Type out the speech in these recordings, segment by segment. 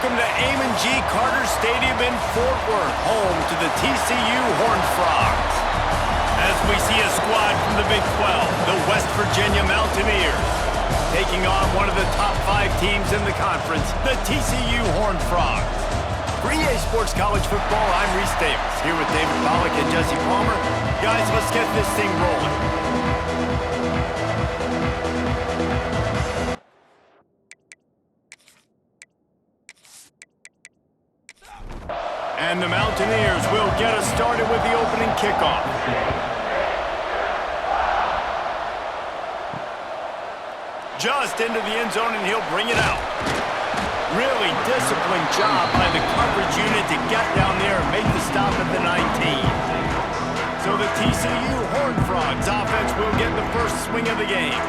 welcome to Amon G. Carter Stadium in Fort Worth, home to the TCU Horned Frogs. As we see a squad from the Big 12, the West Virginia Mountaineers, taking on one of the top 5 teams in the conference, the TCU Horned Frogs. For EA Sports College Football, I'm Reese Davis, here with David Pollack and Jesse Palmer. Guys, let's get this thing rolling. And the Mountaineers will get us started with the opening kickoff. Just into the end zone, and he'll bring it out. Really disciplined job by the coverage unit to get down there and make the stop at the 19. So the TCU Horned Frogs offense will get the first swing of the game.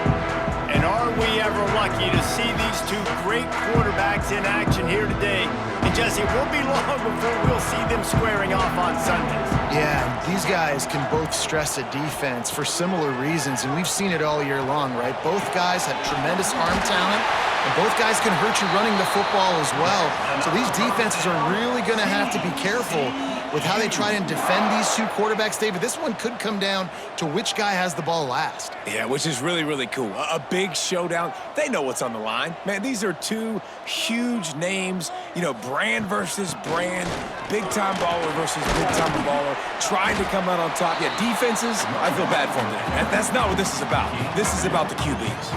And are we ever lucky to see these two great quarterbacks in action here today? And Jesse, it won't be long before we'll see them squaring off on Sundays. Yeah, these guys can both stress a defense for similar reasons, and we've seen it all year long, right? Both guys have tremendous arm talent, and both guys can hurt you running the football as well. So these defenses are really going to have to be careful with how they try and defend these two quarterbacks, David. This one could come down to which guy has the ball last. Yeah, which is really, really cool. A big showdown. They know what's on the line. Man, these are two huge names, you know, brand versus brand, big-time baller versus big-time baller, trying to come out on top. Yeah, defenses, I feel bad for them. That's not what this is about. This is about the QBs.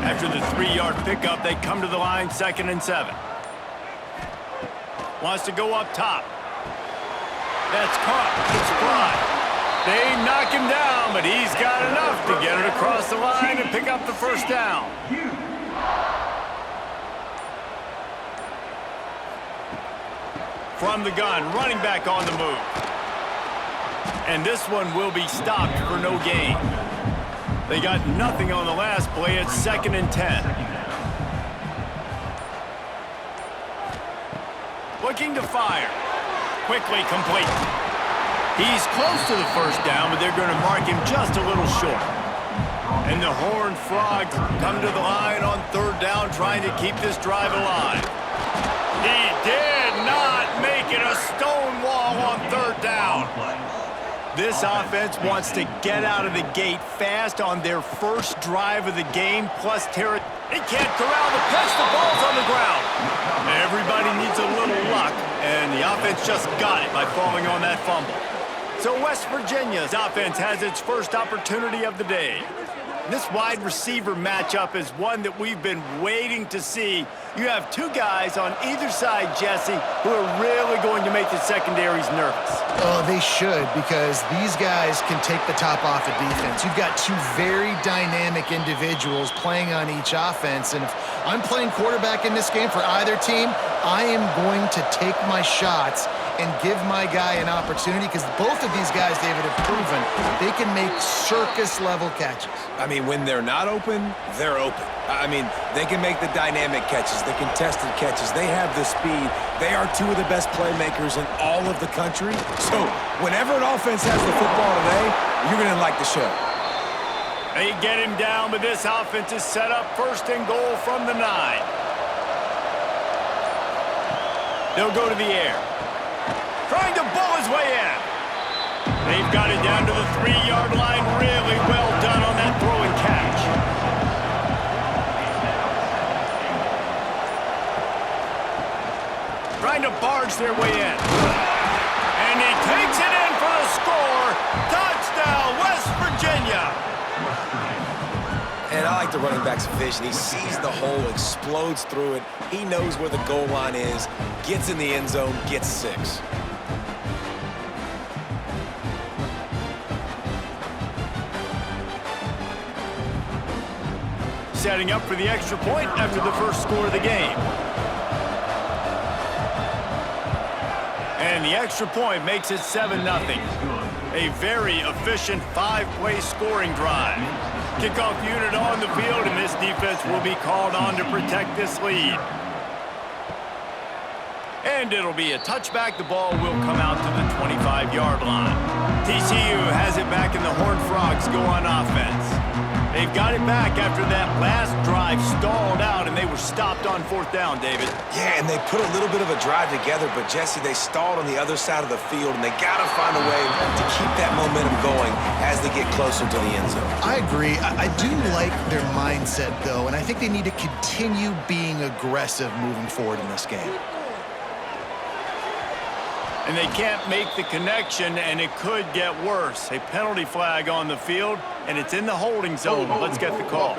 After the 3-yard pickup, they come to the line, 2nd and 7. Wants to go up top. That's caught. It's fly. They knock him down, but he's got enough to get it across the line and pick up the first down. From the gun, running back on the move. And this one will be stopped for no gain. They got nothing on the last play. It's 2nd and 10. Looking to fire. Quickly complete. He's close to the first down, but they're going to mark him just a little short. And the Horned Frogs come to the line on 3rd down, trying to keep this drive alive. He did not make it a stone wall on 3rd down. This offense wants to get out of the gate fast on their first drive of the game, plus Terry. He can't corral the pitch. The ball's on the ground. Everybody needs a little luck, and the offense just got it by falling on that fumble. So West Virginia's offense has its first opportunity of the day. This wide receiver matchup is one that we've been waiting to see. You have two guys on either side, Jesse, who are really going to make the secondaries nervous. Oh, they should, because these guys can take the top off a defense. You've got two very dynamic individuals playing on each offense, and if I'm playing quarterback in this game for either team, I am going to take my shots and give my guy an opportunity, because both of these guys, David, have proven they can make circus-level catches. I mean, when they're not open, they're open. I mean, they can make the dynamic catches, the contested catches. They have the speed. They are two of the best playmakers in all of the country. So whenever an offense has the football today, you're going to like the show. They get him down, but this offense is set up 1st and goal from the 9. They'll go to the air. Trying to bull his way in. They've got it down to the 3-yard line. Really well done on that throw and catch. Trying to barge their way in. And he takes it in for the score. Touchdown, West Virginia. And I like the running back's vision. He sees the hole, explodes through it. He knows where the goal line is, gets in the end zone, gets 6. Setting up for the extra point after the first score of the game. And the extra point makes it 7-0. A very efficient 5-play scoring drive. Kickoff unit on the field, and this defense will be called on to protect this lead. And it'll be a touchback. The ball will come out to the 25-yard line. TCU has it back, and the Horned Frogs go on offense. They've got it back after that last drive stalled out, and they were stopped on 4th down, David. Yeah, and they put a little bit of a drive together, but, Jesse, they stalled on the other side of the field, and they got to find a way to keep that momentum going as they get closer to the end zone. I agree. I do like their mindset, though, and I think they need to continue being aggressive moving forward in this game. And they can't make the connection, and it could get worse. A penalty flag on the field, and it's in the holding zone. Let's get the call.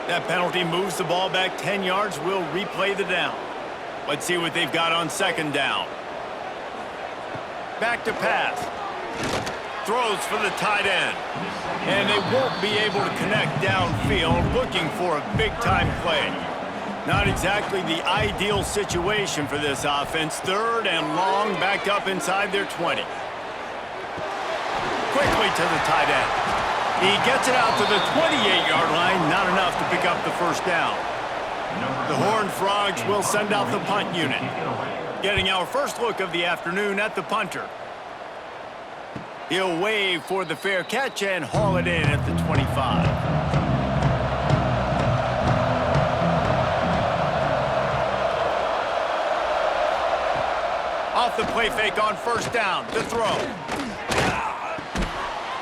That penalty moves the ball back 10 yards. We'll replay the down. Let's see what they've got on 2nd down. Back to pass. Throws for the tight end. And they won't be able to connect downfield, looking for a big-time play. Not exactly the ideal situation for this offense. 3rd and long, backed up inside their 20. Quickly to the tight end. He gets it out to the 28-yard line. Not enough to pick up the 1st down. The Horned Frogs will send out the punt unit. Getting our first look of the afternoon at the punter. He'll wave for the fair catch and haul it in at the 25. Off the play fake on 1st down. The throw.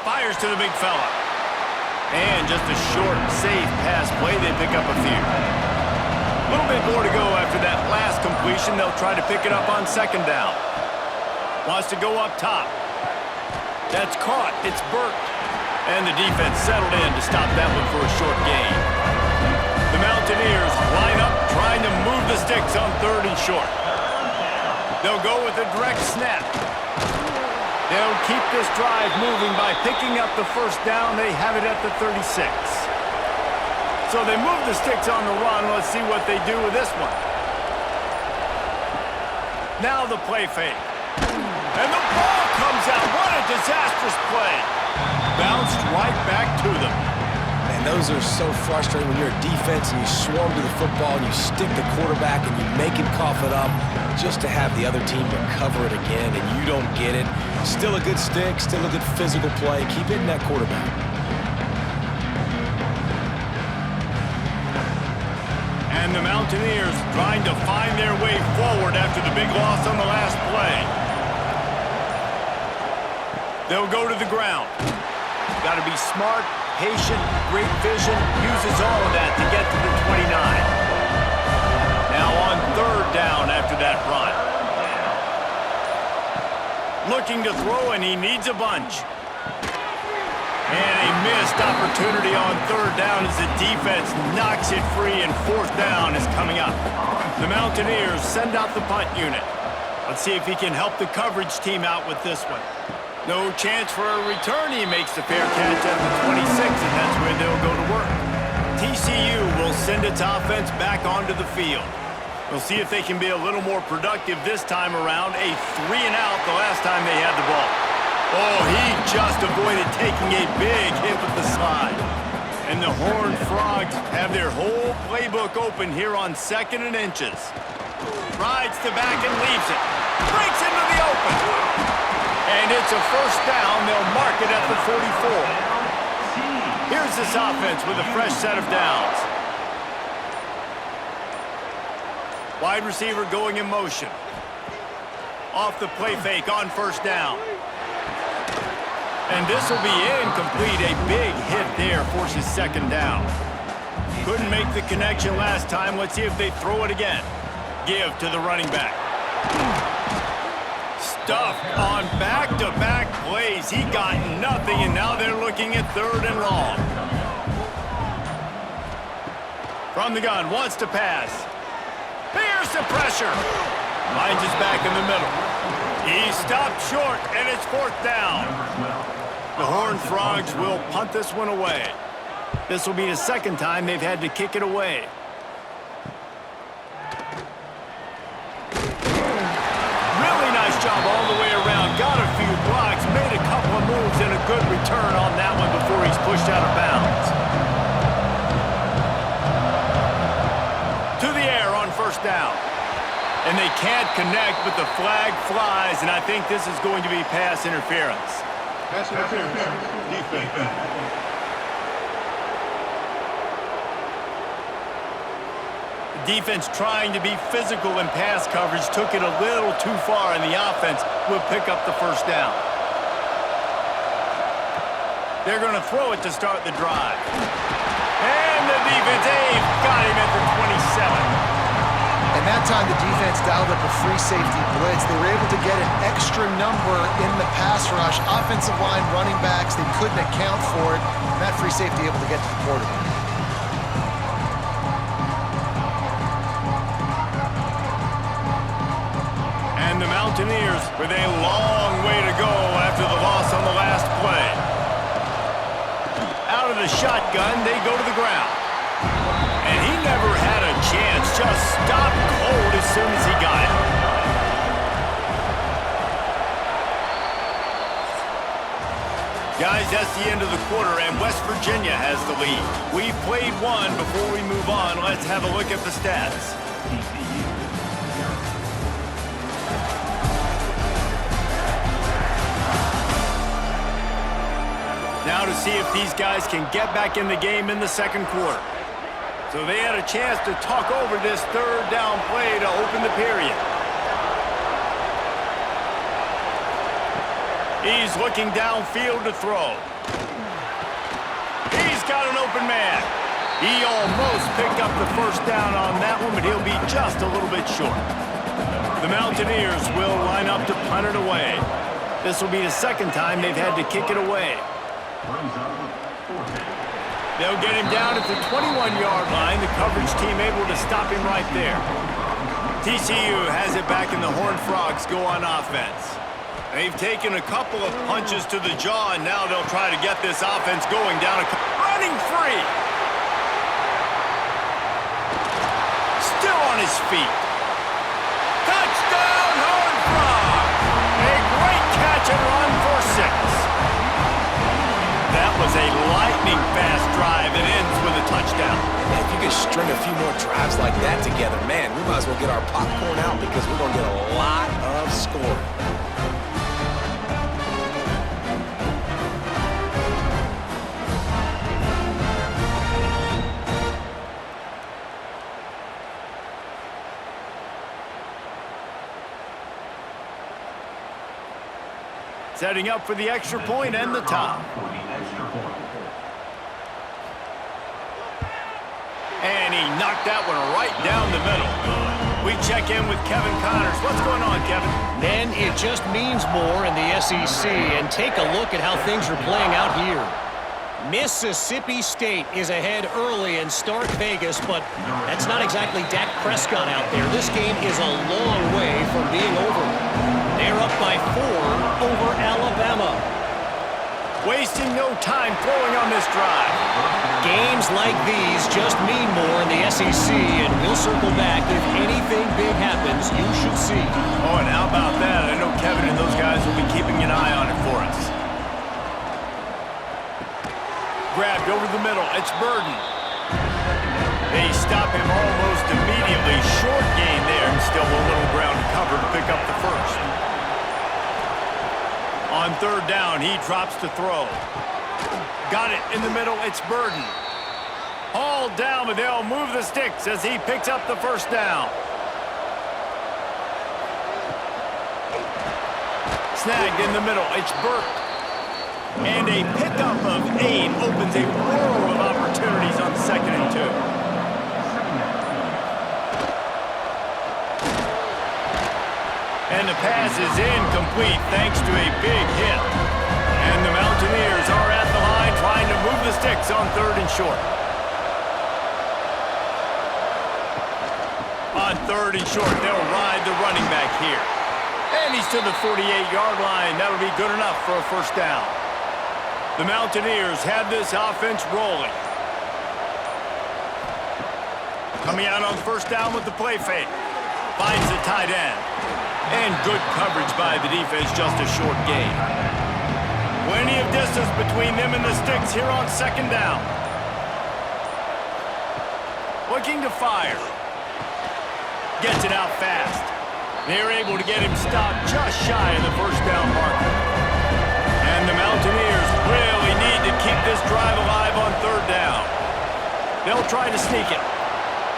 Fires to the big fella. And just a short, safe pass play. They pick up a few. A little bit more to go after that last completion. They'll try to pick it up on 2nd down. Wants to go up top. That's caught. It's Burt. And the defense settled in to stop that one for a short gain. The Mountaineers line up trying to move the sticks on 3rd and short. They'll go with a direct snap. They'll keep this drive moving by picking up the 1st down. They have it at the 36. So they move the sticks on the run. Let's see what they do with this one. Now the play fake. And the ball comes out. What a disastrous play. Bounced right back to them. Man, those are so frustrating when you're a defense and you swarm to the football and you stick the quarterback and you make him cough it up just to have the other team recover it again and you don't get it. Still a good stick, still a good physical play. Keep hitting that quarterback. And the Mountaineers trying to find their way forward after the big loss on the last play. They'll go to the ground. Got to be smart, patient, great vision, uses all of that to get to the 29. Now on 3rd down after that run. Looking to throw, and he needs a bunch. And a missed opportunity on 3rd down as the defense knocks it free, and 4th down is coming up. The Mountaineers send out the punt unit. Let's see if he can help the coverage team out with this one. No chance for a return. He makes the fair catch at the 26, and that's where they'll go to work. TCU will send its offense back onto the field. We'll see if they can be a little more productive this time around. A 3-and-out the last time they had the ball. Oh, he just avoided taking a big hit with the slide. And the Horned Frogs have their whole playbook open here on 2nd and inches. Rides the back and leaves it. Breaks into the open. And it's a 1st down. They'll mark it at the 44. Here's this offense with a fresh set of downs. Wide receiver going in motion. Off the play fake on 1st down. And this will be incomplete. A big hit there forces 2nd down. Couldn't make the connection last time. Let's see if they throw it again. Give to the running back. Stuffed on back-to-back plays. He got nothing, and now they're looking at 3rd and long. From the gun, wants to pass. Here's the pressure. Finds his back in the middle. He stopped short, and it's 4th down. The Horned Frogs will punt this one away. This will be the 2nd time they've had to kick it away. Job all the way around, got a few blocks, made a couple of moves, and a good return on that one before he's pushed out of bounds. To the air on 1st down. And they can't connect, but the flag flies, and I think this is going to be pass interference. Pass interference. Defense. Defense trying to be physical in pass coverage took it a little too far, and the offense will pick up the first down. They're going to throw it to start the drive. And the defense, got him at the 27. And that time the defense dialed up a free safety blitz. They were able to get an extra number in the pass rush. Offensive line, running backs, they couldn't account for it. And that free safety able to get to the quarterback. And the Mountaineers with a long way to go after the loss on the last play. Out of the shotgun, they go to the ground. And he never had a chance, just stopped cold as soon as he got it. Guys, that's the end of the quarter, and West Virginia has the lead. We've played one. Before we move on, let's have a look at the stats. Now to see if these guys can get back in the game in the second quarter. So they had a chance to talk over this third down play to open the period. He's looking downfield to throw. He's got an open man. He almost picked up the first down on that one, but he'll be just a little bit short. The Mountaineers will line up to punt it away. This will be the second time they've had to kick it away. They'll get him down at the 21-yard line. The coverage team able to stop him right there. TCU has it back, and the Horned Frogs go on offense. They've taken a couple of punches to the jaw, and now they'll try to get this offense going down. Running free. Still on his feet. Touchdown, Horned Frogs! A great catch and run for 6. That was a lightning-fast drive. It ends with a touchdown. Man, if you could string a few more drives like that together, man, we might as well get our popcorn out because we're going to get a lot of scoring. Setting up for the extra point and the tie. And he knocked that one right down the middle. We check in with Kevin Connors. What's going on, Kevin? Then it just means more in the SEC. And take a look at how things are playing out here. Mississippi State is ahead early in Stark Vegas, but that's not exactly Dak Prescott out there. This game is a long way from being over. They're up by 4 over Alabama. Wasting no time throwing on this drive. Games like these just mean more in the SEC, and we'll circle back if anything big happens you should see. Oh, and how about that? I know Kevin and those guys will be keeping an eye on it for us. Grabbed over the middle. It's Burden. They stop him almost immediately. Short gain there, and still a little ground to cover to pick up the first. On third down, he drops to throw. Got it in the middle. It's Burden. Hauled down, but they'll move the sticks as he picks up the first down. Snagged in the middle. It's Burt. And a pickup of 8 opens a world of opportunities on 2nd and 2. And the pass is incomplete thanks to a big hit. And the Mountaineers are at the line trying to move the sticks on 3rd and short. On 3rd and short, they'll ride the running back here. And he's to the 48-yard line. That'll be good enough for a first down. The Mountaineers have this offense rolling. Coming out on first down with the play fake. Finds the tight end. And good coverage by the defense, just a short gain. Plenty of distance between them and the sticks here on 2nd down. Looking to fire. Gets it out fast. They're able to get him stopped just shy of the first down marker. And the Mountaineers They'll try to sneak it.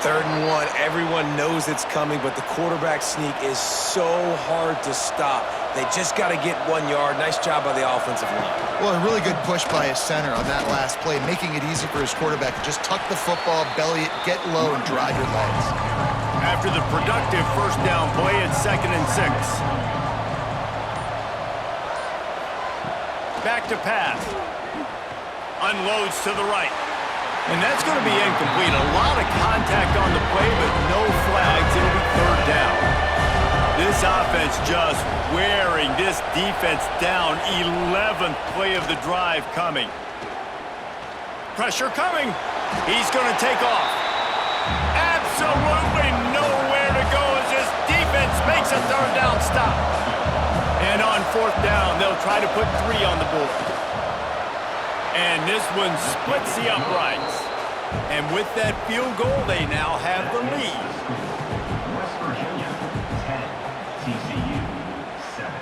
3rd and 1, everyone knows it's coming, but the quarterback sneak is so hard to stop. They just got to get 1 yard. Nice job by the offensive line. Well, a really good push by his center on that last play, making it easy for his quarterback to just tuck the football, belly it, get low, and drive your legs. After the productive first down play, it's 2nd and 6. Back to pass. Unloads to the right. And that's going to be incomplete. A lot of contact on the play, but no flags. It'll be 3rd down. This offense just wearing this defense down. 11th play of the drive coming. Pressure coming. He's going to take off. Absolutely nowhere to go as this defense makes a 3rd down stop. And on 4th down, they'll try to put 3 on the board. And this one splits the uprights. And with that field goal, they now have the lead. West Virginia, 10. TCU, 7.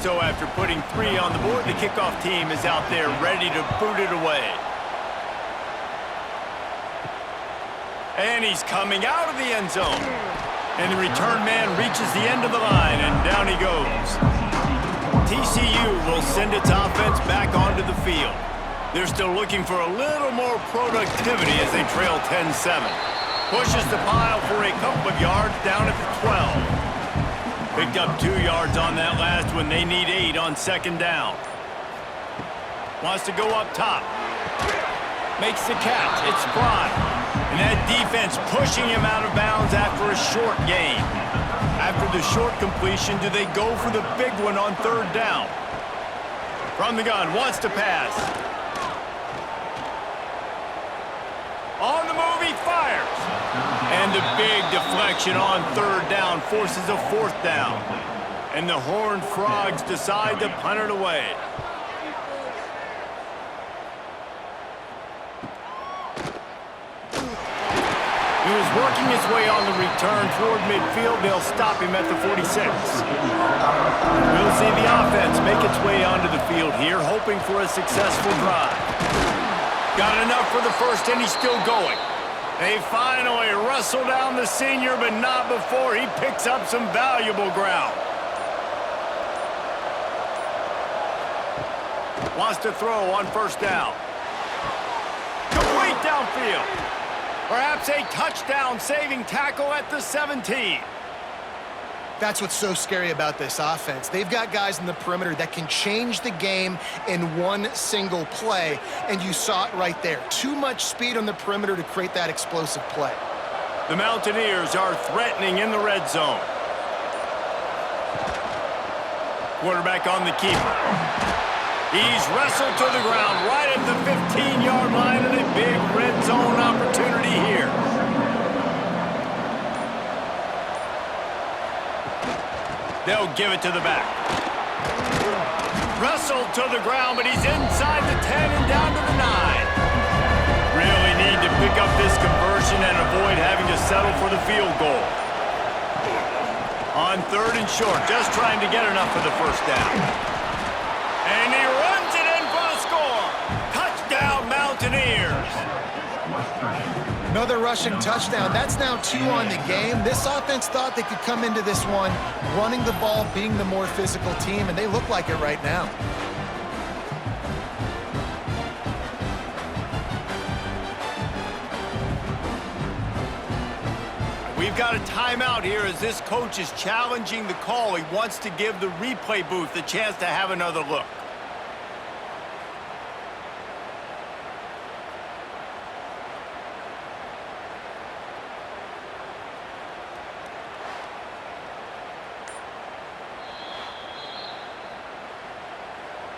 So after putting 3 on the board, the kickoff team is out there ready to boot it away. And he's coming out of the end zone. And the return man reaches the end of the line, and down he goes. TCU will send its offense back onto the field. They're still looking for a little more productivity as they trail 10-7. Pushes the pile for a couple of yards down at the 12. Picked up 2 yards on that last one. They need 8 on 2nd down. Wants to go up top. Makes the catch. It's Prime. And that defense pushing him out of bounds after a short gain. After the short completion, do they go for the big one on 3rd down? From the gun, wants to pass. On the move, he fires. And the big deflection on 3rd down forces a 4th down. And the Horned Frogs decide to punt it away. He was working his way on the return toward midfield. They'll stop him at the 46. We'll see the offense make its way onto the field here, hoping for a successful drive. Got enough for the first, and he's still going. They finally wrestle down the senior, but not before he picks up some valuable ground. Wants to throw on 1st down. Complete downfield. Perhaps a touchdown-saving tackle at the 17. That's what's so scary about this offense. They've got guys in the perimeter that can change the game in one single play, and you saw it right there. Too much speed on the perimeter to create that explosive play. The Mountaineers are threatening in the red zone. Quarterback on the keeper. He's wrestled to the ground right at the 15-yard line, and a big red zone opportunity here. They'll give it to the back. Wrestled to the ground, but he's inside the 10 and down to the 9. Really need to pick up this conversion and avoid having to settle for the field goal. On 3rd and short, just trying to get enough for the 1st down. And he runs it in for the score. Touchdown, Mountaineers. Another rushing touchdown. That's now 2 on the game. This offense thought they could come into this one running the ball, being the more physical team, and they look like it right now. We've got a timeout here as this coach is challenging the call. He wants to give the replay booth a chance to have another look.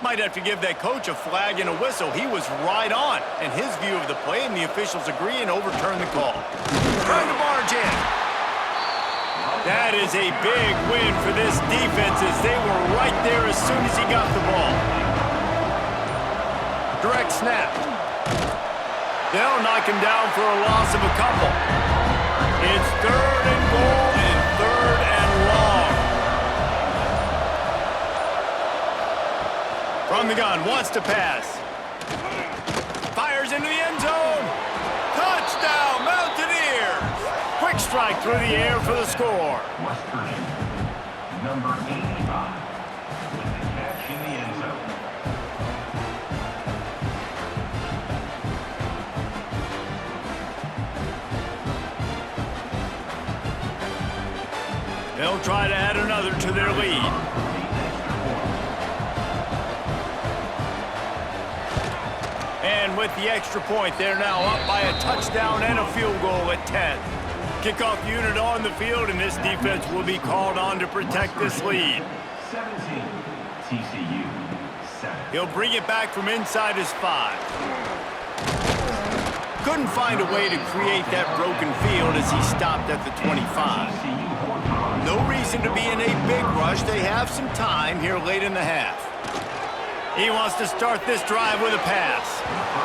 Might have to give that coach a flag and a whistle. He was right on, and his view of the play, and the officials agree and overturn the call. Trying to barge in. That is a big win for this defense as they were right there as soon as he got the ball. Direct snap. They'll knock him down for a loss of a couple. It's 3rd and goal and 3rd and long. From the gun, wants to pass. strike through the air for the score. West Virginia, number 85, with the catch in the end zone. They'll try to add another to their lead. And with the extra point, they're now up by a touchdown and a field goal at 10. Kickoff unit on the field, and this defense will be called on to protect this lead. 17, TCU 7. He'll bring it back from inside his 5. Couldn't find a way to create that broken field as he stopped at the 25. No reason to be in a big rush. They have some time here late in the half. He wants to start this drive with a pass.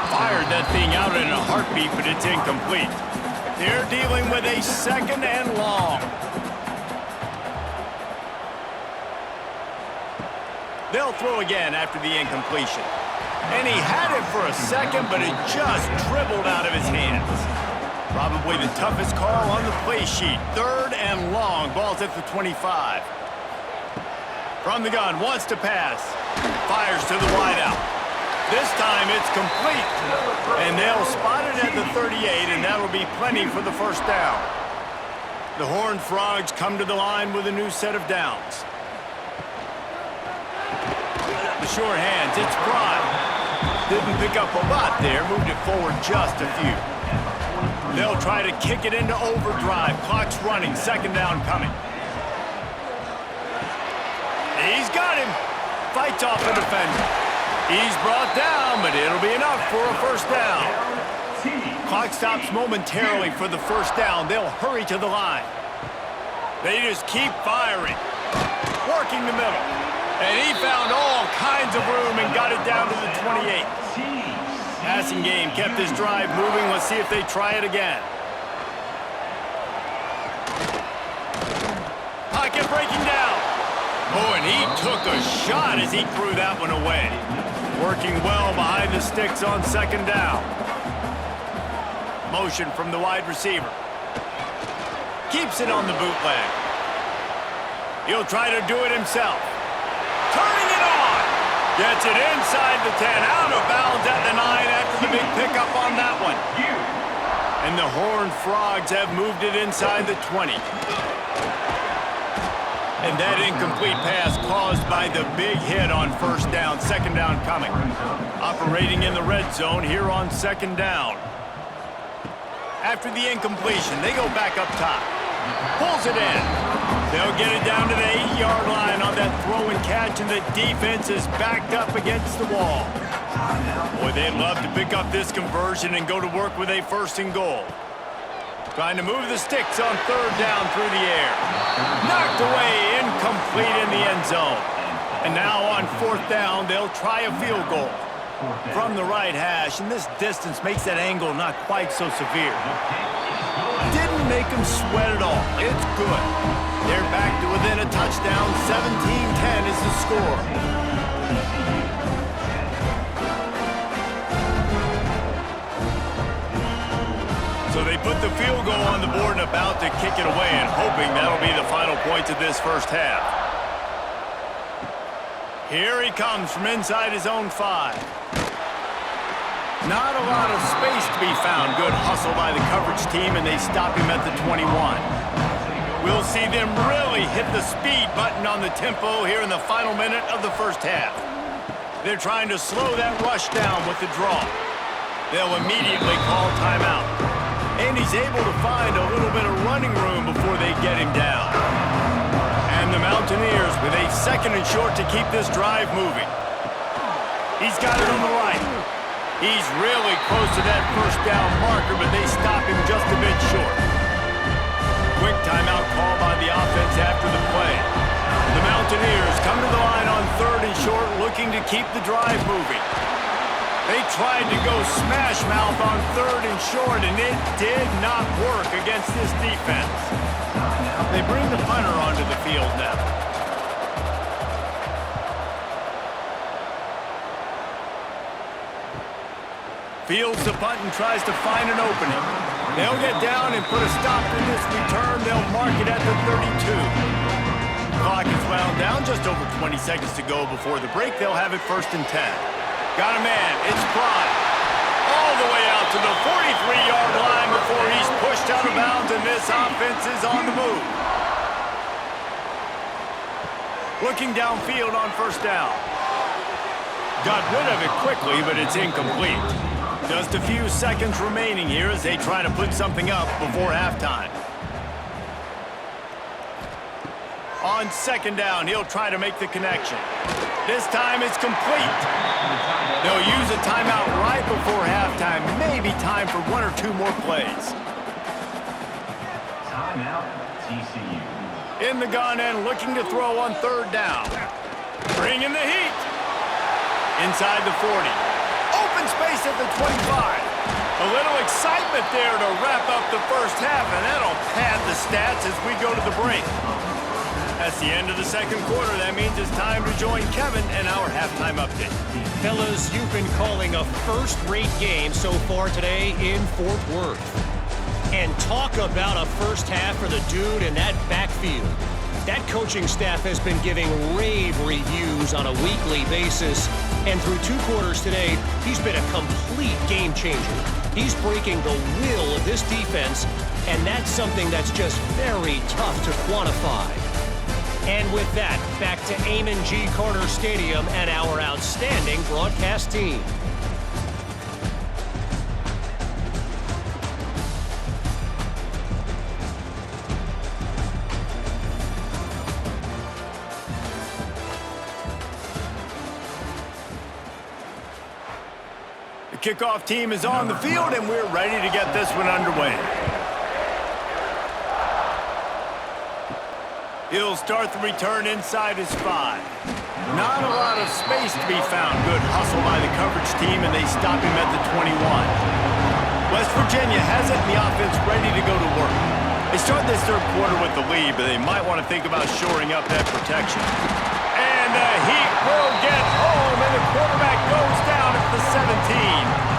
Fired that thing out in a heartbeat, but it's incomplete. They're dealing with a 2nd and long. They'll throw again after the incompletion. And he had it for a second, but it just dribbled out of his hands. Probably the toughest call on the play sheet. 3rd and long. Ball's at the 25. From the gun, wants to pass. Fires to the wideout. This time it's complete. And they'll spot it at the 38, and that'll be plenty for the first down. The Horned Frogs come to the line with a new set of downs. The short hands, it's Fry. Didn't pick up a lot there, moved it forward just a few. They'll try to kick it into overdrive. Clock's running, 2nd down coming. He's got him. Fights off the defender. He's brought down, but it'll be enough for a first down. Clock stops momentarily for the first down. They'll hurry to the line. They just keep firing. Working the middle. And he found all kinds of room and got it down to the 28. Passing game kept this drive moving. Let's see if they try it again. Pocket breaking down. Oh, and he took a shot as he threw that one away. Working well behind the sticks on 2nd down. Motion from the wide receiver. Keeps it on the bootleg. He'll try to do it himself. Turning it on. Gets it inside the 10. Out of bounds at the 9 after the big pickup on that one. And the Horned Frogs have moved it inside the 20. And that incomplete pass caused by the big hit on first down. 2nd down coming. Operating in the red zone here on 2nd down. After the incompletion, they go back up top. Pulls it in. They'll get it down to the 8-yard line on that throw and catch, and the defense is backed up against the wall. Boy, they'd love to pick up this conversion and go to work with a 1st and goal. Trying to move the sticks on 3rd down through the air. Knocked away, incomplete in the end zone. And now on 4th down, they'll try a field goal from the right hash, and this distance makes that angle not quite so severe. Didn't make them sweat at all. It's good. They're back to within a touchdown. 17-10 is the score. So they put the field goal on the board and about to kick it away, and hoping that'll be the final points of this first half. Here he comes from inside his own 5. Not a lot of space to be found. Good hustle by the coverage team, and they stop him at the 21. We'll see them really hit the speed button on the tempo here in the final minute of the first half. They're trying to slow that rush down with the draw. They'll immediately call timeout. And he's able to find a little bit of running room before they get him down. And the Mountaineers with a 2nd and short to keep this drive moving. He's got it on the right. He's really close to that first down marker, but they stop him just a bit short. Quick timeout call by the offense after the play. The Mountaineers come to the line on 3rd and short, looking to keep the drive moving. They tried to go smash mouth on 3rd and short, and it did not work against this defense. They bring the punter onto the field now. Fields the punt and tries to find an opening. They'll get down and put a stop to this return. They'll mark it at the 32. Clock is wound down, just over 20 seconds to go before the break. They'll have it 1st and 10. Got a man, it's Pride. All the way out to the 43-yard line before he's pushed out of bounds, and this offense is on the move. Looking downfield on 1st down. Got rid of it quickly, but it's incomplete. Just a few seconds remaining here as they try to put something up before halftime. On 2nd down, he'll try to make the connection. This time it's complete. They'll use a timeout right before halftime. Maybe time for 1 or 2 more plays. Timeout, TCU. In the gun and looking to throw on 3rd down. Bringing the heat. Inside the 40. Open space at the 25. A little excitement there to wrap up the first half, and that'll pad the stats as we go to the break. That's the end of the 2nd quarter. That means it's time to join Kevin and our halftime update. Fellas, you've been calling a first-rate game so far today in Fort Worth. And talk about a first half for the dude in that backfield. That coaching staff has been giving rave reviews on a weekly basis. And through 2 quarters today, he's been a complete game changer. He's breaking the will of this defense, and that's something that's just very tough to quantify. And with that, back to Amon G. Carter Stadium and our outstanding broadcast team. The kickoff team is on the field, and we're ready to get this one underway. He'll start the return inside his 5. Not a lot of space to be found. Good hustle by the coverage team, and they stop him at the 21. West Virginia has it, and the offense ready to go to work. They start this 3rd quarter with the lead, but they might want to think about shoring up that protection. And the heat will get home, and the quarterback goes down at the 17.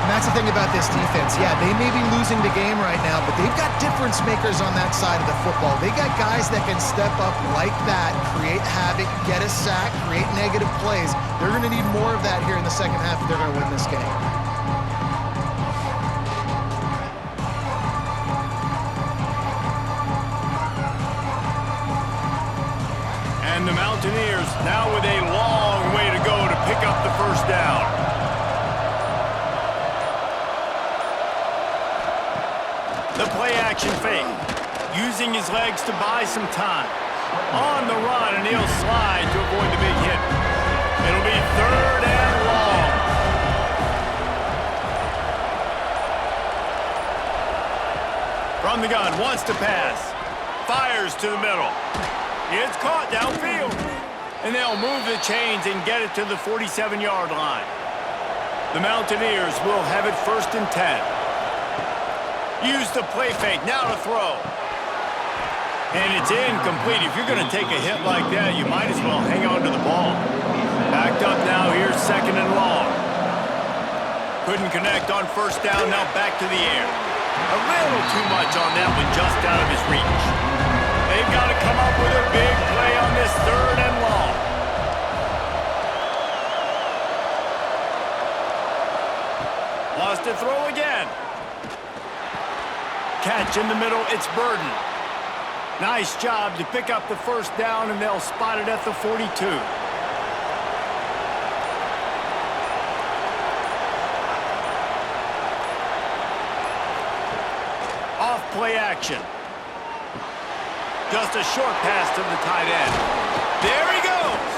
And that's the thing about this defense. Yeah, they may be losing the game right now, but they've got difference makers on that side of the football. They got guys that can step up like that, create havoc, get a sack, create negative plays. They're going to need more of that here in the 2nd half if they're going to win this game. And the Mountaineers now with a long way to go to pick up the 1st down. The play-action fake, using his legs to buy some time. On the run, and he'll slide to avoid the big hit. It'll be 3rd and long. From the gun, wants to pass. Fires to the middle. It's caught downfield. And they'll move the chains and get it to the 47-yard line. The Mountaineers will have it 1st and 10. Use the play fake, now to throw. And it's incomplete. If you're going to take a hit like that, you might as well hang on to the ball. Backed up now, here's 2nd and long. Couldn't connect on 1st down, now back to the air. A little too much on that one, just out of his reach. They've got to come up with a big play on this 3rd and long. Lost to throw again. Catch in the middle, it's Burden. Nice job to pick up the 1st down, and they'll spot it at the 42. Off play action. Just a short pass to the tight end. There he goes!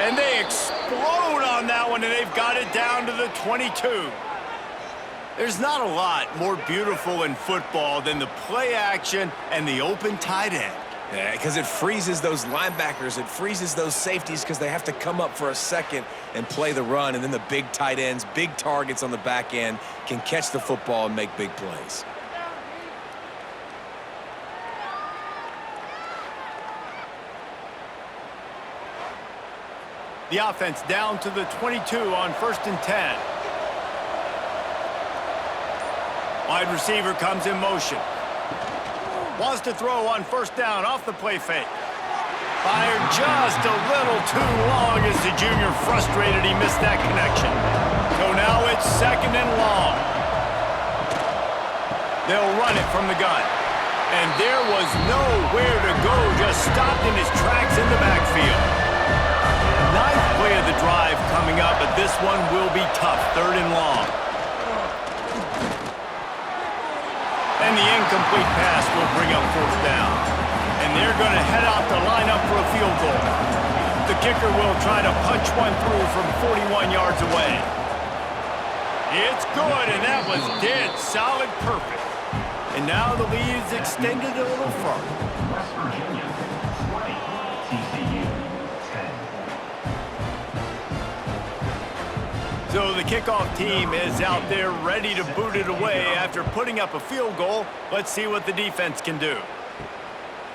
And they explode on that one, and they've got it down to the 22. There's not a lot more beautiful in football than the play action and the open tight end. Yeah, because it freezes those linebackers. It freezes those safeties because they have to come up for a second and play the run. And then the big tight ends, big targets on the back end can catch the football and make big plays. The offense down to the 22 on 1st and 10. Wide receiver comes in motion. Wants to throw on first down off the play fake. Fired just a little too long as the junior frustrated he missed that connection. So now it's 2nd and long. They'll run it from the gun. And there was nowhere to go, just stopped in his tracks in the backfield. 9th play of the drive coming up, but this one will be tough, 3rd and long. And the incomplete pass will bring up 4th down. And they're going to head out to line up for a field goal. The kicker will try to punch one through from 41 yards away. It's good, and that was dead solid perfect. And now the lead is extended a little further. West Virginia 20, TCU 10. So the kickoff team is out there ready to boot it away after putting up a field goal. Let's see what the defense can do.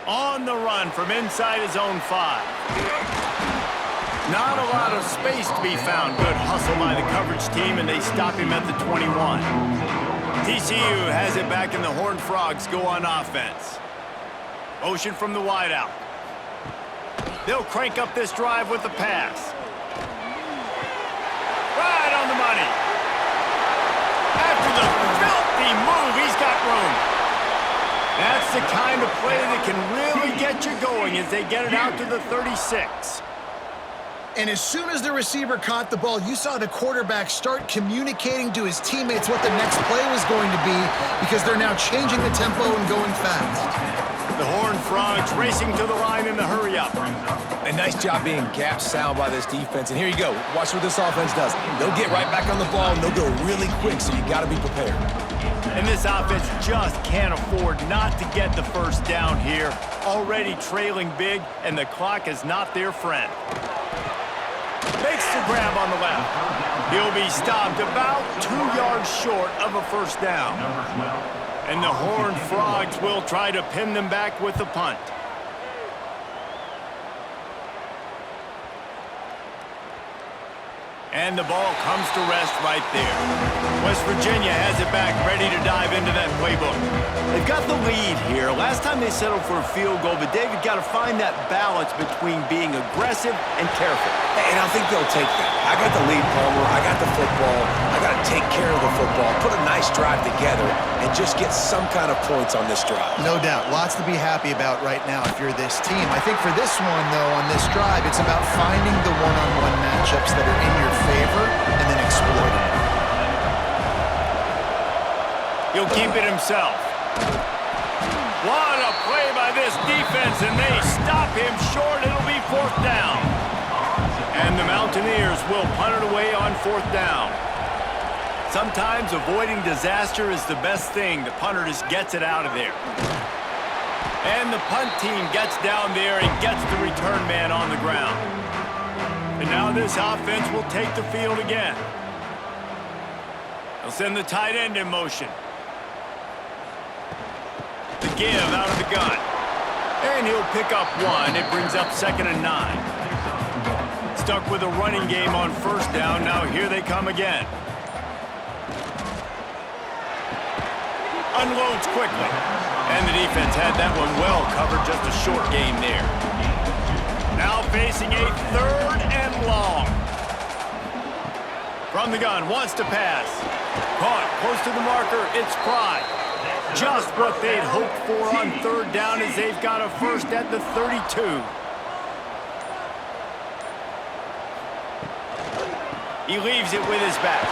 On the run from inside his own 5. Not a lot of space to be found. Good hustle by the coverage team, and they stop him at the 21. TCU has it back, and the Horned Frogs go on offense. Motion from the wideout. They'll crank up this drive with the pass. Right on the money. After the filthy move, he's got room. That's the kind of play that can really get you going as they get it out to the 36. And as soon as the receiver caught the ball, you saw the quarterback start communicating to his teammates what the next play was going to be because they're now changing the tempo and going fast. The Horned Frogs racing to the line in the hurry-up. A nice job being gap sound by this defense. And here you go. Watch what this offense does. They'll get right back on the ball, and they'll go really quick, so you got to be prepared. And this offense just can't afford not to get the first down here. Already trailing big, and the clock is not their friend. Makes the grab on the left. He'll be stopped about 2 yards short of a first down. And the Horned Frogs will try to pin them back with the punt. And the ball comes to rest right there. West Virginia has it back, ready to dive into that playbook. They've got the lead here. Last time they settled for a field goal, but David got to find that balance between being aggressive and careful. And I think they'll take that. I got the lead, Palmer. I got the football. I got to take care of the football, put a nice drive together, and just get some kind of points on this drive. No doubt. Lots to be happy about right now if you're this team. I think for this one, though, on this drive, it's about finding the one-on-one matchups that are in your favor and then exploiting it. He'll keep it himself. What a play by this defense, and they stop him short. It'll be 4th down. And the Mountaineers will punt it away on 4th down. Sometimes avoiding disaster is the best thing. The punter just gets it out of there. And the punt team gets down there and gets the return man on the ground. And now this offense will take the field again. They'll send the tight end in motion. The give out of the gun. And he'll pick up 1. It brings up 2nd and 9. Stuck with a running game on first down. Now here they come again. Unloads quickly. And the defense had that one well covered. Just a short game there. Now facing a 3rd and long. From the gun, wants to pass. Caught close to the marker. It's Pride. Just what they'd hoped for on 3rd down as they've got a first at the 32. He leaves it with his back.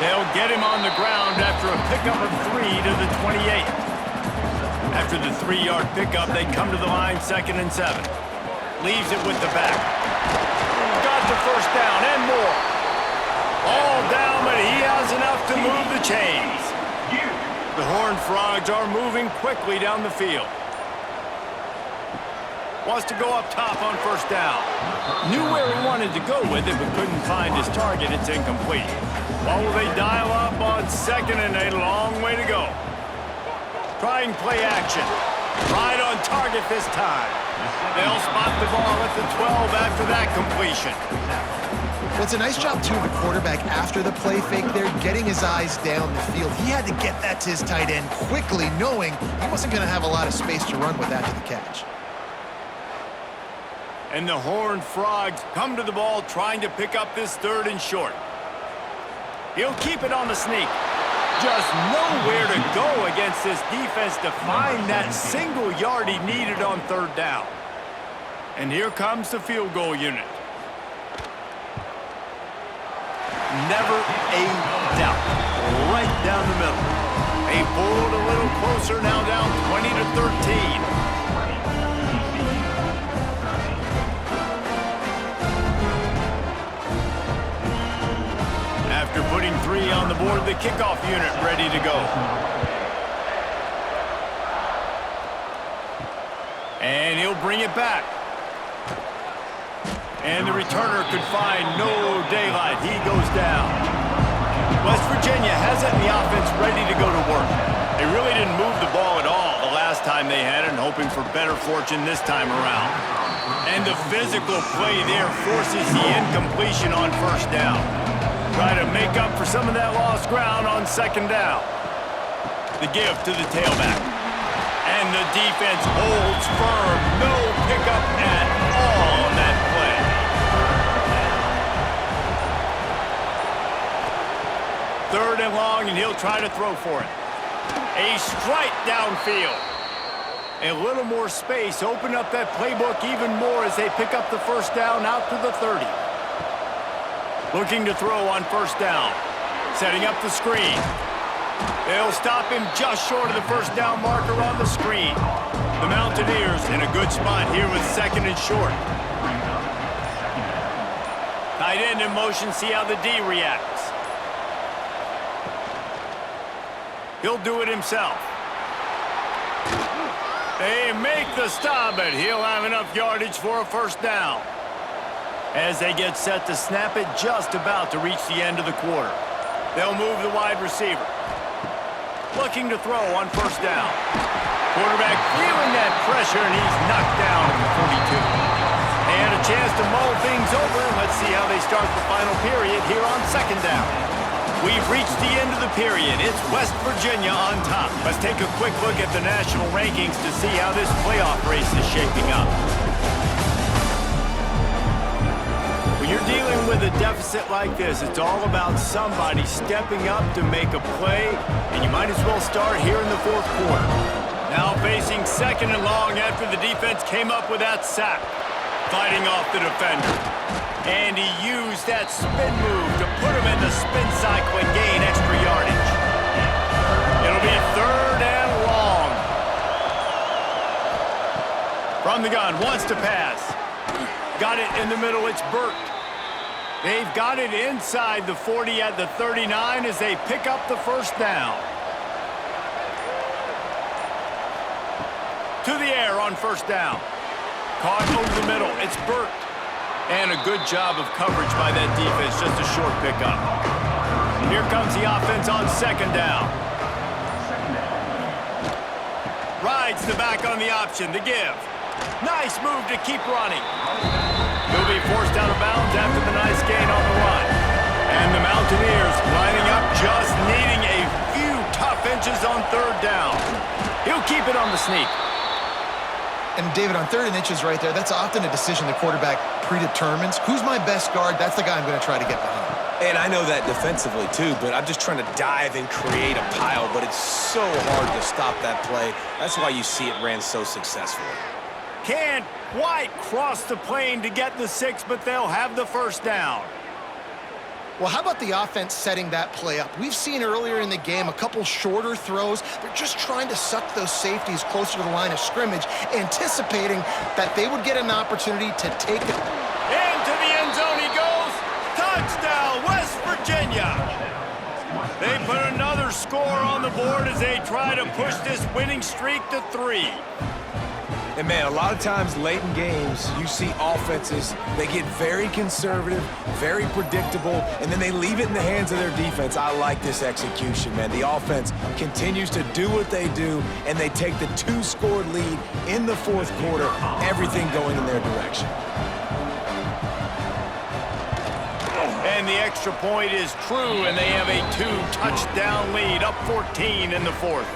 They'll get him on the ground after a pickup of 3 to the 28. After the 3-yard pickup, they come to the line 2nd and 7. Leaves it with the back. Got the first down and more. All down, but he has enough to move the chains. The Horned Frogs are moving quickly down the field. Wants to go up top on first down. Knew where he wanted to go with it, but couldn't find his target. It's incomplete. Well, they dial up on 2nd and a long way to go. Trying play action. Right on target this time. They'll spot the ball at the 12 after that completion. Well, it's a nice job, too, of the quarterback after the play fake there, getting his eyes down the field. He had to get that to his tight end quickly, knowing he wasn't going to have a lot of space to run with after the catch. And the Horned Frogs come to the ball trying to pick up this 3rd and short. He'll keep it on the sneak. Just nowhere to go against this defense to find that single yard he needed on 3rd down. And here comes the field goal unit. Never a doubt. Right down the middle. They pulled a little closer, now down 20-13. After putting 3 on the board, the kickoff unit ready to go. And he'll bring it back. And the returner could find no daylight. He goes down. West Virginia has it in the offense ready to go to work. They really didn't move the ball at all the last time they had it, and hoping for better fortune this time around. And the physical play there forces the incompletion on 1st down. Try to make up for some of that lost ground on 2nd down. The give to the tailback. And the defense holds firm. No pickup at all on that play. Third and long, and he'll try to throw for it. A strike downfield. A little more space. Open up that playbook even more as they pick up the 1st down out to the 30. Looking to throw on 1st down. Setting up the screen. They'll stop him just short of the 1st down marker on the screen. The Mountaineers in a good spot here with 2nd and short. Tight end in motion, see how the D reacts. He'll do it himself. They make the stop, but he'll have enough yardage for a 1st down. As they get set to snap it, just about to reach the end of the quarter. They'll move the wide receiver. Looking to throw on 1st down. Quarterback feeling that pressure, and he's knocked down at the 42. And a chance to mull things over. Let's see how they start the final period here on 2nd down. We've reached the end of the period. It's West Virginia on top. Let's take a quick look at the national rankings to see how this playoff race is shaping up. When you're dealing with a deficit like this, it's all about somebody stepping up to make a play, and you might as well start here in the 4th quarter. Now facing 2nd and long after the defense came up with that sack. Fighting off the defender. And he used that spin move to put him in the spin cycle and gain extra yardage. It'll be 3rd and long. From the gun, wants to pass. Got it in the middle, it's Burt. They've got it inside the 40 at the 39 as they pick up the 1st down. To the air on 1st down. Caught over the middle, it's Burt. And a good job of coverage by that defense, just a short pickup. Here comes the offense on 2nd down. Rides the back on the option, the give. Nice move to keep running. He'll be forced out of bounds after the nice gain on the run. And the Mountaineers lining up, just needing a few tough inches on 3rd down. He'll keep it on the sneak. And David, on 3rd and inches right there, that's often a decision the quarterback predetermines. Who's my best guard? That's the guy I'm going to try to get behind. And I know that defensively, too, but I'm just trying to dive and create a pile, but it's so hard to stop that play. That's why you see it ran so successfully. Can't quite cross the plane to get the 6, but they'll have the 1st down. Well, how about the offense setting that play up? We've seen earlier in the game a couple shorter throws. They're just trying to suck those safeties closer to the line of scrimmage, anticipating that they would get an opportunity to take it. Into the end zone he goes. Touchdown, West Virginia. They put another score on the board as they try to push this winning streak to 3. And, man, a lot of times late in games, you see offenses, they get very conservative, very predictable, and then they leave it in the hands of their defense. I like this execution, man. The offense continues to do what they do, and they take the 2-score lead in the fourth quarter, everything going in their direction. And the extra point is true, and they have a 2-touchdown lead, up 14 in the fourth.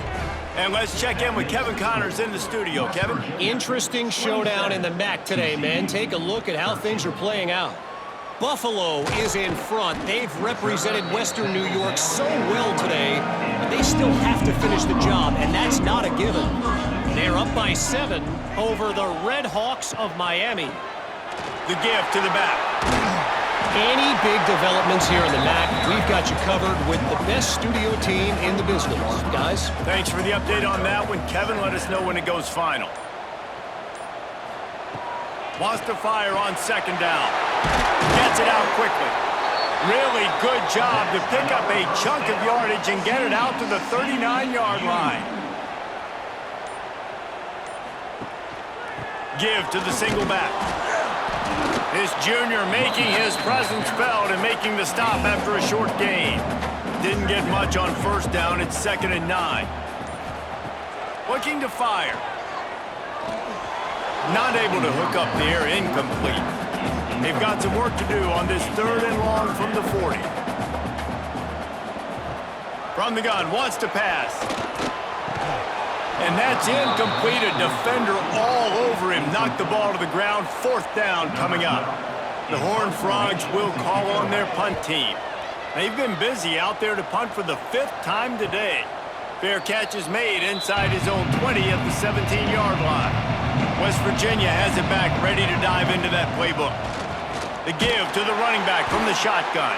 And let's check in with Kevin Connors in the studio. Kevin? Interesting showdown in the MAC today, man. Take a look at how things are playing out. Buffalo is in front. They've represented Western New York so well today, but they still have to finish the job, and that's not a given. They're up by 7 over the Red Hawks of Miami. The give to the back. Any big developments here in the MAC, we've got you covered with the best studio team in the business. Guys? Thanks for the update on that one, Kevin. Let us know when it goes final. Wants to fire on second down. Gets it out quickly. Really good job to pick up a chunk of yardage and get it out to the 39-yard line. Give to the single back. This junior making his presence felt and making the stop after a short gain. Didn't get much on first down. It's 2nd and 9. Looking to fire. Not able to hook up there. Incomplete. They've got some work to do on this 3rd and long from the 40. From the gun. Wants to pass. And that's incomplete. A defender all over him. Knocked the ball to the ground. 4th down coming up. The Horned Frogs will call on their punt team. They've been busy out there to punt for the 5th time today. Fair catch is made inside his own 20 at the 17-yard line. West Virginia has it back, ready to dive into that playbook. The give to the running back from the shotgun.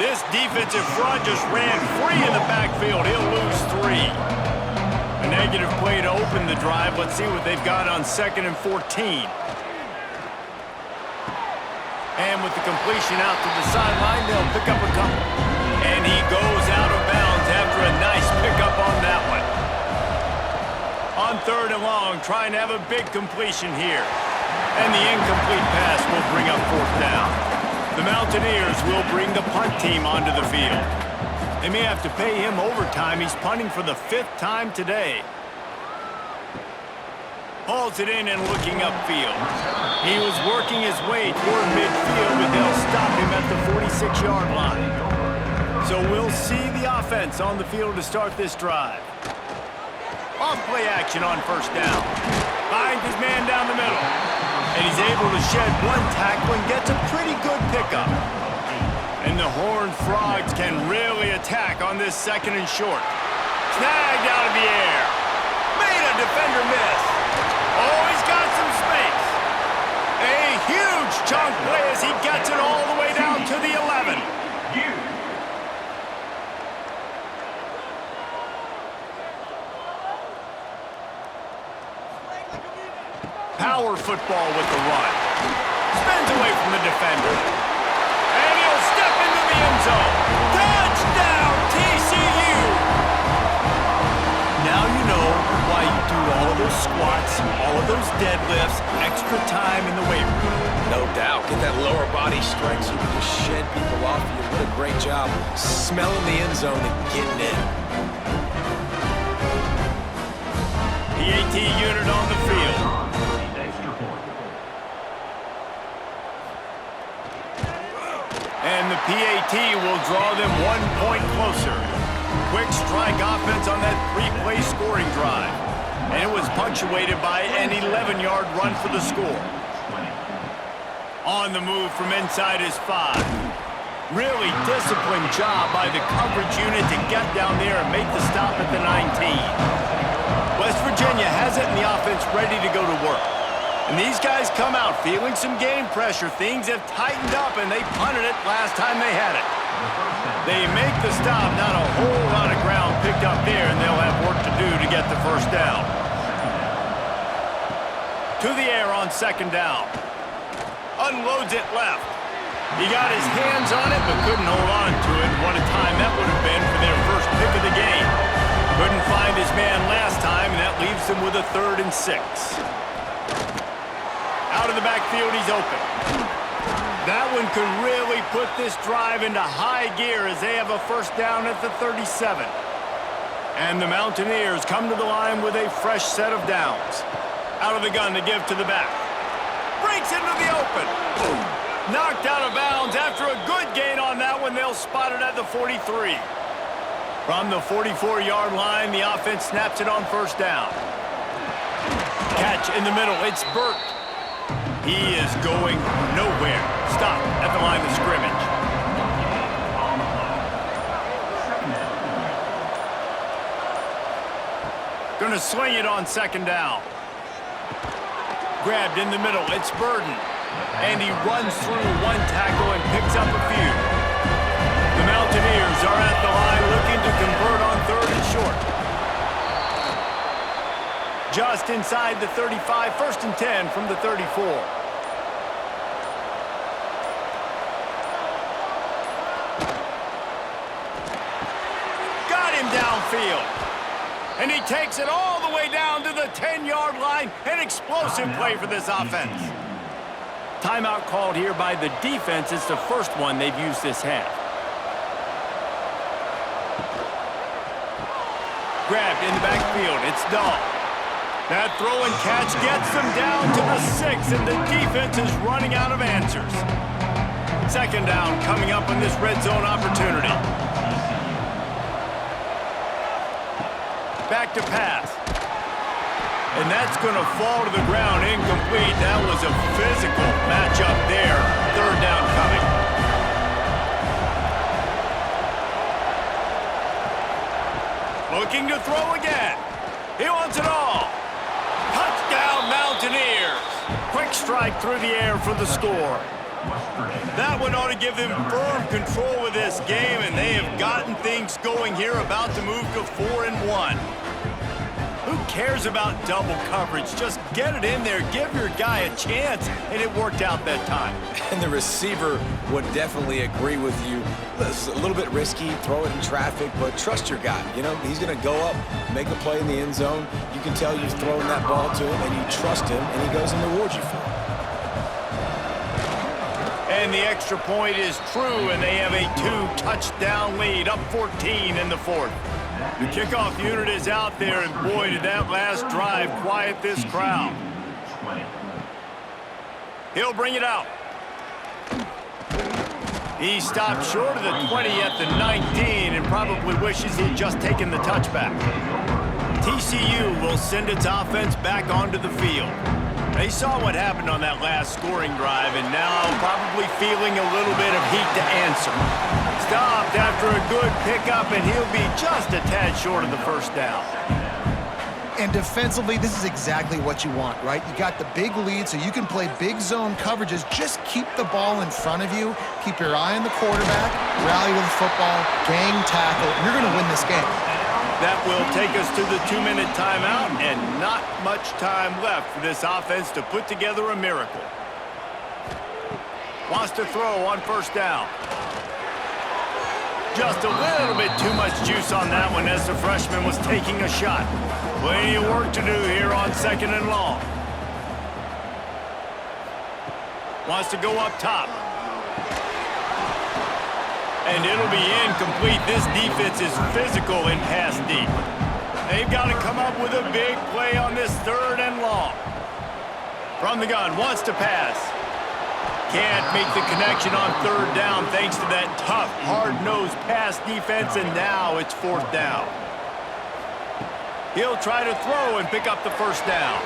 This defensive front just ran free in the backfield. He'll lose 3. A negative play to open the drive. Let's see what they've got on 2nd and 14. And with the completion out to the sideline, they'll pick up a couple. And he goes out of bounds after a nice pickup on that one. On 3rd and long, trying to have a big completion here. And the incomplete pass will bring up 4th down. The Mountaineers will bring the punt team onto the field. They may have to pay him overtime. He's punting for the 5th time today. Hauls it in and looking upfield. He was working his way toward midfield, but they'll stop him at the 46-yard line. So we'll see the offense on the field to start this drive. Off play action on 1st down. Finds his man down the middle. And he's able to shed 1 tackle and gets a pretty good pickup. And the Horned Frogs can really attack on this 2nd and short. Snagged out of the air. Made a defender miss. Oh, he's got some space. A huge chunk play as he gets it all the way down to the 11. Power football with the run. Spins away from the defender. And he'll step into the end zone. Touchdown, TCU! Now you know why you do all of those squats, all of those deadlifts, extra time in the weight room. No doubt. Get that lower body strength so you can just shed people off you. What a great job smelling the end zone and getting in. PAT unit on the field. And the PAT will draw them 1 point closer. Quick strike offense on that 3-play scoring drive. And it was punctuated by an 11-yard run for the score. On the move from inside his 5. Really disciplined job by the coverage unit to get down there and make the stop at the 19. West Virginia has it and the offense ready to go to work. And these guys come out feeling some game pressure. Things have tightened up, and they punted it last time they had it. They make the stop. Not a whole lot of ground picked up there, and they'll have work to do to get the 1st down. To the air on 2nd down. Unloads it left. He got his hands on it, but couldn't hold on to it. What a time that would have been for their first pick of the game. Couldn't find his man last time, and that leaves them with a 3rd and 6. Out of the backfield, he's open. That one could really put this drive into high gear as they have a first down at the 37. And the Mountaineers come to the line with a fresh set of downs. Out of the gun to give to the back. Breaks into the open. Knocked out of bounds after a good gain on that one. They'll spot it at the 43. From the 44-yard line, the offense snaps it on first down. Catch in the middle. It's Burt. He is going nowhere. Stop at the line of scrimmage. Going to sling it on second down. Grabbed in the middle. It's Burden. And he runs through one tackle and picks up a few. The Mountaineers are at the line looking to convert on third and short. Just inside the 35, first and 10 from the 34. Got him downfield. And he takes it all the way down to the 10-yard line. An explosive play for this offense. Timeout called here by the defense. It's the first one they've used this half. Grabbed in the backfield. It's Dahl. That throw and catch gets them down to the 6, and the defense is running out of answers. Second down coming up on this red zone opportunity. Back to pass. And that's going to fall to the ground incomplete. That was a physical matchup there. Third down coming. Looking to throw again. He wants it all. Touchdown Mountaineers. Quick strike through the air for the score. That one ought to give them firm control of this game, and they have gotten things going here, about to move to 4-1. Who cares about double coverage? Just get it in there, give your guy a chance, and it worked out that time. And the receiver would definitely agree with you. It's a little bit risky, throw it in traffic, but trust your guy. You know, he's going to go up, make a play in the end zone. You can tell you've thrown that ball to him, and you trust him, and he goes and rewards you for it. And the extra point is true, and they have a 2-touchdown lead, up 14 in the fourth. The kickoff unit is out there, and boy, did that last drive quiet this crowd. He'll bring it out. He stopped short of the 20 at the 19 and probably wishes he'd just taken the touchback. TCU will send its offense back onto the field. They saw what happened on that last scoring drive, and now probably feeling a little bit of heat to answer. Stopped after a good pickup, and he'll be just a tad short of the first down. And defensively, this is exactly what you want, right? You got the big lead, so you can play big zone coverages. Just keep the ball in front of you. Keep your eye on the quarterback. Rally with the football. Gang tackle. You're going to win this game. That will take us to the 2-minute timeout, and not much time left for this offense to put together a miracle. Wants to throw on first down. Just a little bit too much juice on that one as the freshman was taking a shot. Plenty of work to do here on second and long. Wants to go up top. And it'll be incomplete. This defense is physical in pass deep. They've got to come up with a big play on this third and long. From the gun, wants to pass. Can't make the connection on third down thanks to that tough, hard-nosed pass defense, and now it's fourth down. He'll try to throw and pick up the first down.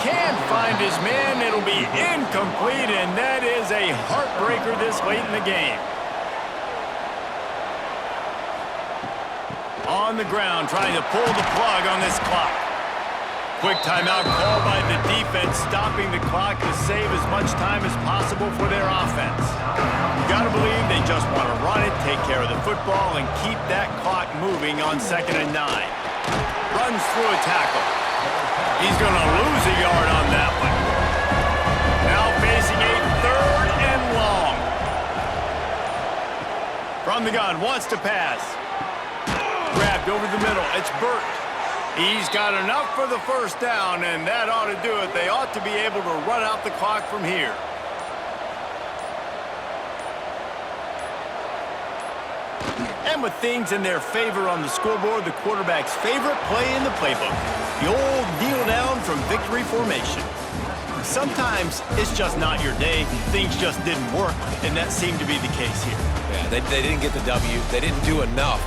Can't find his man. It'll be incomplete, and that is a heartbreaker this late in the game. On the ground, trying to pull the plug on this clock. Quick timeout called by the defense, stopping the clock to save as much time as possible for their offense. You gotta believe they just want to run it, take care of the football, and keep that clock moving on 2nd and 9. Runs through a tackle. He's gonna lose a yard on that one. Now facing a third and long. From the gun, wants to pass. Grabbed over the middle. It's Burt. He's got enough for the first down, and that ought to do it. They ought to be able to run out the clock from here. And with things in their favor on the scoreboard, the quarterback's favorite play in the playbook, the old kneel down from victory formation. Sometimes it's just not your day. Things just didn't work, and that seemed to be the case here. Yeah, they didn't get the W. They didn't do enough.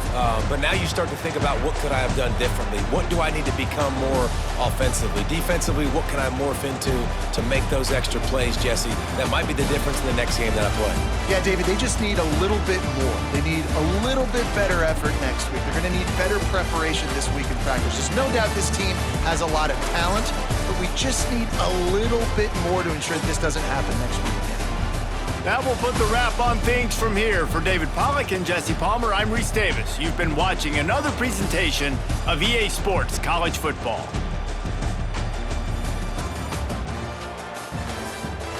But now you start to think about what could I have done differently? What do I need to become more offensively? Defensively, what can I morph into to make those extra plays, Jesse? That might be the difference in the next game that I play. Yeah, David, they just need a little bit more. They need a little bit better effort next week. They're going to need better preparation this week in practice. There's no doubt this team has a lot of talent, but we just need a little bit more to ensure that this doesn't happen next week again. Now we'll put the wrap on things from here. For David Pollack and Jesse Palmer, I'm Reese Davis. You've been watching another presentation of EA Sports College Football.